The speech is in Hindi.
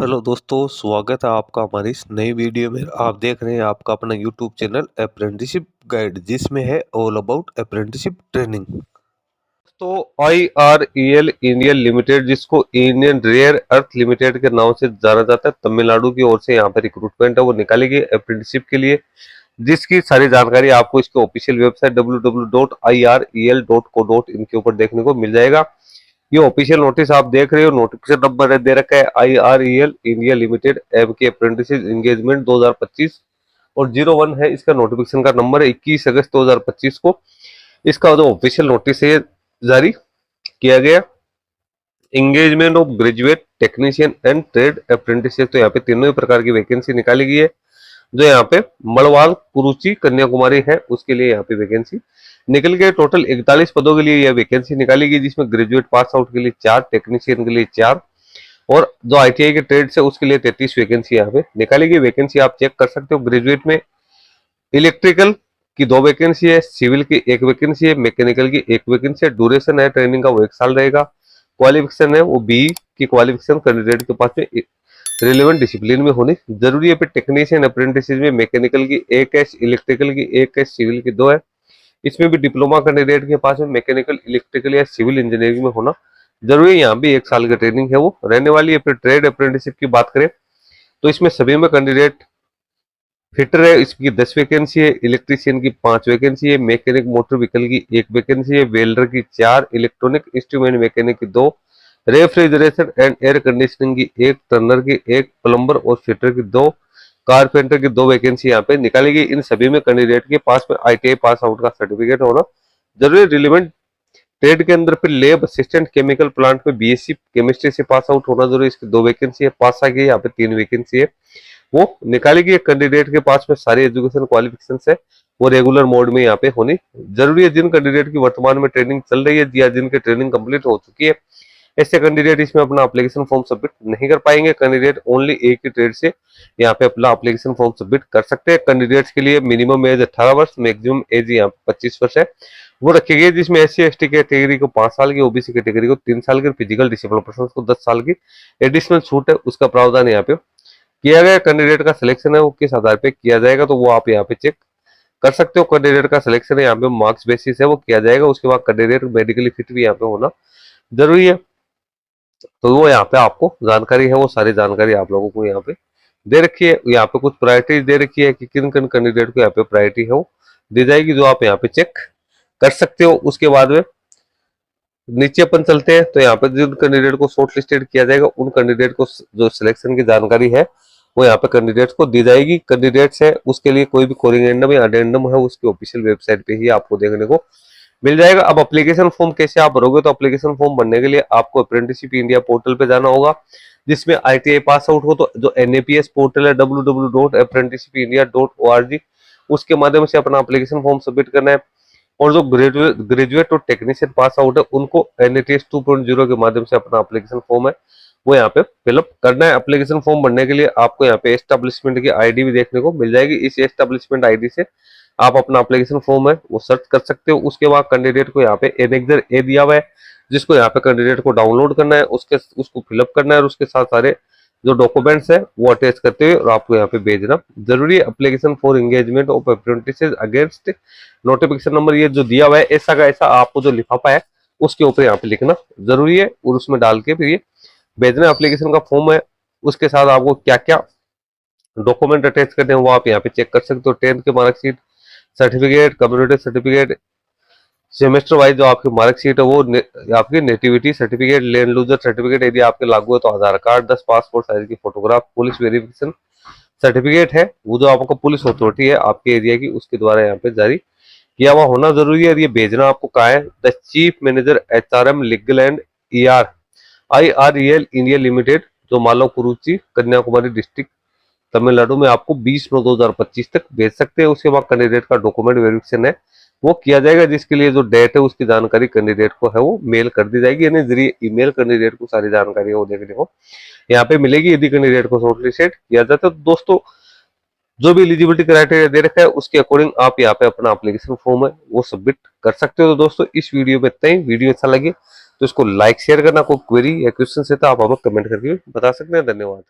हेलो दोस्तों, स्वागत है आपका हमारी इस नई वीडियो में। आप देख रहे हैं आपका अपना यूट्यूब चैनल अप्रेंटिसशिप गाइड, जिसमें है ऑल अबाउट अप्रेंटिसशिप ट्रेनिंग। तो IREL इंडिया लिमिटेड, जिसको इंडियन रेयर अर्थ लिमिटेड के नाम से जाना जाता है, तमिलनाडु की ओर से यहाँ पे रिक्रूटमेंट है वो निकाली गई अप्रेंटिसशिप के लिए, जिसकी सारी जानकारी आपको इसके ऑफिशियल वेबसाइट www.irel.co.in के ऊपर देखने को मिल जाएगा। ये ऑफिशियल नोटिस आप देख रहे हो, नोटिफिकेशन नंबर दे रखा है IREL इंडिया लिमिटेड एम के अप्रेंटिस एंगेजमेंट 2025 और 01 है इसका नोटिफिकेशन का नंबर है। 21 अगस्त 2025 को इसका जो ऑफिशियल नोटिस है जारी किया गया। Engagement of graduate technician and trade apprentice, तो यहाँ पे तीनों ही प्रकार की वैकेंसी निकाली गई है। जो यहाँ पे मड़वाल कुरुचि कन्याकुमारी है उसके लिए यहाँ पे वैकेंसी निकल गए। टोटल 41 पदों के लिए यह वैकेंसी निकाली गई, जिसमें ग्रेजुएट पास आउट के लिए 4, टेक्नीशियन के लिए 4 और जो ITI के ट्रेड से उसके लिए 33 वैकेंसी यहाँ पे निकाली गई। वैकेंसी आप चेक कर सकते हो। ग्रेजुएट में इलेक्ट्रिकल की 2 वैकेंसी है, सिविल की 1 वैकेंसी है, मैकेनिकल की 1 वैकेंसी है। ड्यूरेशन है ट्रेनिंग का वो 1 साल रहेगा। क्वालिफिकेशन है वो BE की क्वालिफिकेशन कैंडिडेट के पास में रिलेवेंट डिसिप्लिन में होनी जरूरी है। फिर टेक्नीशियन अप्रेंटिस में मैकेनिकल की 1 है, इलेक्ट्रिकल की 1 है, सिविल की 2 है। इसमें भी डिप्लोमा कैंडिडेट के पास में मैकेनिकल, इलेक्ट्रिकल या सिविल इंजीनियरिंग में होना जरूरी है। यहाँ भी 1 साल की ट्रेनिंग है वो रहने वाली है। फिर ट्रेड अप्रेंटिसशिप की बात करें तो इसमें सभी में कैंडिडेट फिटर है, इसकी 10 वैकेंसी है, इलेक्ट्रीशियन की 5 वैकेंसी है, मैकेनिक मोटर व्हीकल की 1 वैकेंसी है, वेल्डर की 4, इलेक्ट्रॉनिक इंस्ट्रूमेंट मैकेनिक की 2, रेफ्रिजरेशन एंड एयर कंडीशनिंग की 1, टर्नर की 1, प्लम्बर और फिटर की 2, कारपेंटर की 2 वैकेंसी यहाँ पे निकाली गई। इन सभी में कैंडिडेट के पास में ITI पास आउट का सर्टिफिकेट होना जरूरी। रिलेवेंट ट्रेड के अंदर फिर लेब असिस्टेंट केमिकल प्लांट में BSc केमिस्ट्री से पास आउट होना जरूरी। इसकी 2 वैकेंसी है। पास आ गई यहाँ पे 3 वैकेंसी है वो निकाली गई। कैंडिडेट के पास में सारी एजुकेशन क्वालिफिकेशन है वो रेगुलर मोड में यहाँ पे होनी जरूरी है। जिन कैंडिडेट की वर्तमान में ट्रेनिंग चल रही है या जिनकी ट्रेनिंग कंप्लीट हो चुकी है, ऐसे कैंडिडेट इसमें अपना एप्लीकेशन फॉर्म सबमिट नहीं कर पाएंगे। कैंडिडेट ओनली एक ही ट्रेड से यहाँ पे अपना एप्लीकेशन फॉर्म सबमिट कर सकते हैं। कैंडिडेट्स के लिए मिनिमम एज 18 वर्ष, मैक्सिमम एज यहाँ पे 25 वर्ष है वो रखी गई, जिसमें SC ST कैटेगरी को 5 साल की, OBC कैटेगरी को 3 साल की, फिजिकल डिसेबल पर्सन को 10 साल की एडिशनल छूट है उसका प्रावधान यहाँ पे किया गया। कैंडिडेट का सिलेक्शन है वो किस आधार पे किया जाएगा तो वो आप यहाँ पे चेक कर सकते हो। कैंडिडेट का सिलेक्शन है यहाँ पे मार्क्स बेसिस है वो किया जाएगा। उसके बाद कैंडिडेट मेडिकली फिट भी यहाँ पे होना जरूरी है। तो वो यहाँ पे आपको जानकारी है वो सारी जानकारी आप लोगों को यहाँ पे दे रखी है। यहाँ पे कुछ प्रायोरिटीज दे रखी है कि किन किन कैंडिडेट को यहाँ पे प्रायोरिटी है वो दी जाएगी, जो आप यहाँ पे चेक कर सकते हो। उसके बाद में नीचे अपन चलते हैं तो यहाँ पे जिन कैंडिडेट को शॉर्ट लिस्टेड किया जाएगा उन कैंडिडेट को जो सिलेक्शन की जानकारी है वो यहाँ पे कैंडिडेट्स को दी जाएगी। कैंडिडेट्स है उसके लिए कोई भी कोरिंगेंडम या अडेंडम है उसकी ऑफिशियल वेबसाइट पे ही आपको देखने को मिल जाएगा। अब एप्लीकेशन फॉर्म कैसे आप भरोगे, तो एप्लीकेशन फॉर्म भरने के लिए आपको अप्रेंटिसशिप इंडिया पोर्टल पे जाना होगा, जिसमें ITI पास आउट हो तो जो NAPS पोर्टल है www.apprenticeshipindia.org उसके माध्यम से अपना एप्लीकेशन फॉर्म सबमिट करना है। और जो ग्रेजुएट और टेक्नीशियन पास आउट है उनको NATS 2.0 के माध्यम से अपना एप्लीकेशन फॉर्म है वो यहाँ पे फिलअप करना है। एप्लीकेशन फॉर्म भरने के लिए आपको यहाँ पे एस्टेब्लिशमेंट की ID भी देखने को मिल जाएगी। इस एस्टेब्लिशमेंट ID से आप अपना एप्लीकेशन फॉर्म है वो सर्च कर सकते हो। उसके बाद कैंडिडेट को यहाँ पे एनेक्सर A दिया हुआ है, जिसको यहाँ पे कैंडिडेट को डाउनलोड करना है, उसको फिलअप करना है और उसके साथ सारे जो डॉक्यूमेंट्स है वो अटैच करते हुए और आपको यहाँ पे भेजना जरूरी है। Application for engagement of apprentice against notification number ये जो दिया हुआ है ऐसा का ऐसा आपको जो लिफाफा है उसके ऊपर यहाँ पे लिखना जरूरी है और उसमें डाल के फिर ये भेजना। एप्लीकेशन का फॉर्म है उसके साथ आपको क्या क्या डॉक्यूमेंट अटैच करने हैं वो आप यहाँ पे चेक कर सकते हो। 10th के marksheet, certificate, community certificate, semester wise जो आपकी मार्कशीट है वो आपकी nativity certificate, land loser certificate यदि आपके लागू है तो आधार कार्ड, 10 पासपोर्ट साइज की फोटोग्राफ, पुलिस वेरिफिकेशन सर्टिफिकेट है वो जो आपको पुलिस अथॉरिटी है आपके एरिया की उसके द्वारा यहाँ पे जारी किया हुआ होना जरूरी है। ये भेजना आपको कहाँ है, the chief manager HRM legal and IREL India limited जो मालव कुरुचि कन्याकुमारी डिस्ट्रिक्ट तमिलनाडु में आपको 20/9/2025 तक भेज सकते हैं। उसके बाद कैंडिडेट का डॉक्यूमेंट वेरिफिकेशन है वो किया जाएगा, जिसके लिए जो डेट है उसकी जानकारी कैंडिडेट को है वो मेल कर दी जाएगी, यानी जरिए ईमेल कैंडिडेट को सारी जानकारी है वो देखने को यहाँ पे मिलेगी यदि कैंडिडेट को शॉर्टलिस्टेड किया जाता है। तो दोस्तों जो भी एलिजिबिलिटी क्राइटेरिया दे रखा है उसके अकॉर्डिंग आप यहाँ पे अपना एप्लीकेशन फॉर्म है वो सबमिट कर सकते हो। तो दोस्तों इस वीडियो में इतना ही। वीडियो अच्छा लगे तो इसको लाइक शेयर करना, कोई क्वेरी या क्वेश्चन है तो आप हमें कमेंट करके बता सकते हैं। धन्यवाद।